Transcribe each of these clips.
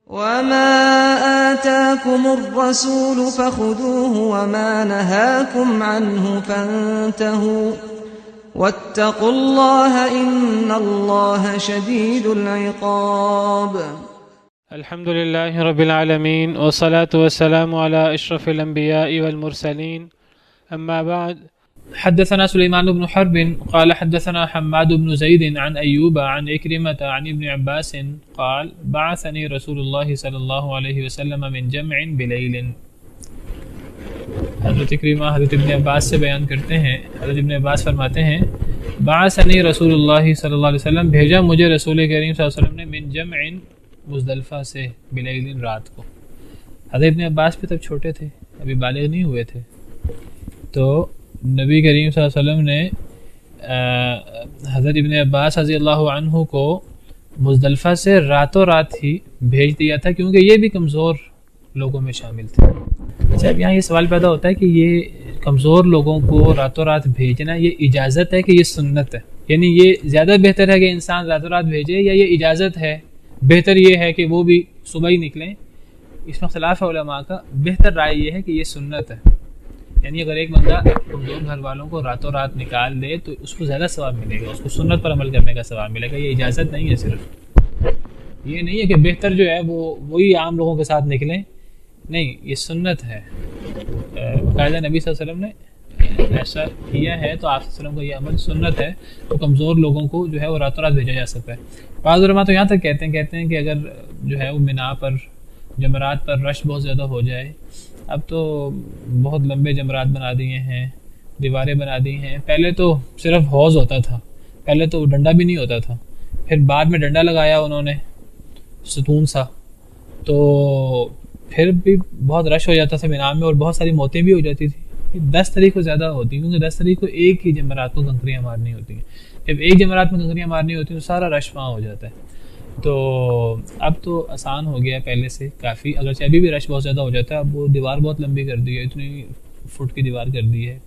وما آتاكم الرسول فخذوه وما نهاكم عنه فانتهوا واتقوا الله إن الله شديد العقاب. الحمد لله رب العالمين والصلاة والسلام على أشرف الأنبياء والمرسلين أما بعد. حدثنا سليمان بن حرب قال حدثنا حماد بن زيد عن أيوب عن إكرمة عن ابن عباس قال بعثني رسول الله صلى الله عليه وسلم من جمع بليل. حضرت اکرمہ حضرت ابن عباس سے بیان کرتے ہیں، حضرت ابن عباس فرماتے ہیں بعثنی رسول اللہ صلی اللہ علیہ وسلم، بھیجا مجھے رسول کریم صلی اللہ علیہ وسلم نے من جمع مزدلفہ سے بلیل رات کو. حضرت ابن عباس بھی تب چھوٹے تھے، ابھی بالغ نہیں ہوئے تھے، تو نبی کریم صلی اللہ علیہ وسلم نے حضرت ابن عباس رضی اللہ عنہ کو مزدلفہ سے راتوں رات ہی بھیج دیا تھا، کیونکہ یہ بھی کمزور لوگوں میں شامل تھے. اچھا، اب یہاں یہ سوال پیدا ہوتا ہے کہ یہ کمزور لوگوں کو راتوں رات بھیجنا یہ اجازت ہے کہ یہ سنت ہے؟ یعنی یہ زیادہ بہتر ہے کہ انسان راتوں رات بھیجے یا یہ اجازت ہے؟ بہتر یہ ہے کہ وہ بھی صبح ہی نکلیں. اس میں خلاف ہے علماء کا. بہتر رائے یہ ہے کہ یہ سنت ہے، یعنی اگر ایک بندہ کمزور گھر والوں کو راتوں رات نکال دے تو اس کو زیادہ ثواب ملے گا، اس کو سنت پر عمل کرنے کا ثواب ملے گا. یہ اجازت نہیں ہے، صرف یہ نہیں ہے کہ بہتر جو ہے وہی عام لوگوں کے ساتھ نکلیں، نہیں، یہ سنت ہے. باقاعدہ نبی صلی اللہ علیہ وسلم نے ایسا کیا ہے، تو آپ صلی اللہ علیہ وسلم کا یہ عمل سنت ہے. تو کمزور لوگوں کو جو ہے وہ راتوں رات بھیجا جا سکتا ہے. بعض علماء تو یہاں تک کہتے ہیں کہ اگر جو ہے وہ منا پر جمرات پر رش بہت زیادہ ہو جائے، اب تو بہت لمبے جمرات بنا دیے ہیں، دیواریں بنا دی ہیں. پہلے تو صرف حوض ہوتا تھا، پہلے تو ڈنڈا بھی نہیں ہوتا تھا، پھر بعد میں ڈنڈا لگایا انہوں نے ستون سا، تو پھر بھی بہت رش ہو جاتا تھا مینا میں، اور بہت ساری موتیں بھی ہو جاتی تھی. 10 تاریخ کو زیادہ ہوتی ہیں، کیونکہ 10 تاریخ کو ایک ہی جمرات کو کنکریاں مارنی ہوتی ہیں. جب ایک جمرات میں کنکریاں مارنی ہوتی ہیں تو سارا رش وہاں ہو جاتا ہے. تو اب تو آسان ہو گیا پہلے سے کافی، اگرچہ ابھی بھی رش بہت زیادہ ہو جاتا ہے. اب وہ دیوار بہت لمبی کر دی ہے، اتنی فٹ کی دیوار کر دی ہے،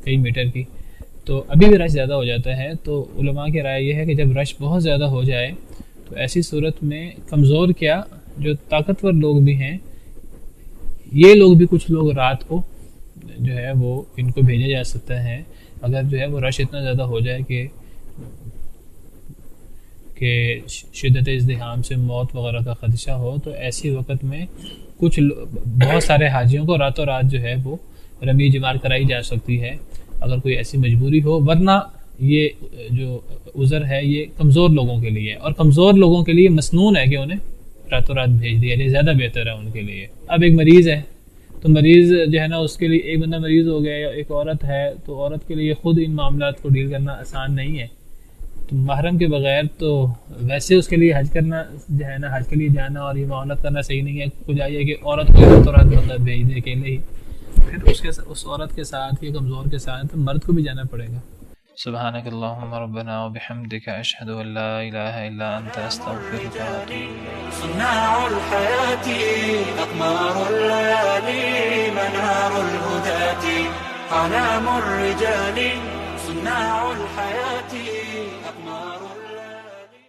کئی میٹر کی، تو ابھی بھی رش زیادہ ہو جاتا ہے. تو علماء کی رائے یہ ہے کہ جب رش بہت زیادہ ہو جائے تو ایسی صورت میں کمزور کیا، جو طاقتور لوگ بھی ہیں، یہ لوگ بھی کچھ لوگ رات کو جو ہے وہ ان کو بھیجا جا سکتا ہے. اگر جو ہے وہ رش اتنا زیادہ ہو جائے کہ شدت ازدحام سے موت وغیرہ کا خدشہ ہو، تو ایسی وقت میں بہت سارے حاجیوں کو راتوں رات جو ہے وہ رمی جمار کرائی جا سکتی ہے، اگر کوئی ایسی مجبوری ہو. ورنہ یہ جو عذر ہے یہ کمزور لوگوں کے لیے، اور کمزور لوگوں کے لیے مسنون ہے کہ انہیں راتوں رات بھیج دیا جائے، زیادہ بہتر ہے ان کے لیے. اب ایک مریض ہے، تو مریض جو ہے نا، اس کے لیے ایک بندہ مریض ہو گیا یا ایک عورت ہے، تو عورت کے لیے خود ان معاملات کو ڈیل کرنا آسان نہیں ہے. تو محرم کے بغیر تو ویسے اس کے لیے حج کرنا جو ہے نا، حج کے لیے جانا اور یہ معاملات کرنا صحیح نہیں ہے. کچھ آئیے کہ عورت کو راتوں رات بندہ بھیج دے اکیلے ہی، پھر اس عورت کے ساتھ یا کمزور کے ساتھ مرد کو بھی جانا پڑے گا. سبحانک اللہم ربنا وبحمدک اشہد ان لا الہ الا انت استغفرک واتوب الیک. صناع الحیات اقمار الليالي منار الهداة اعلام الرجال صناع الحیات.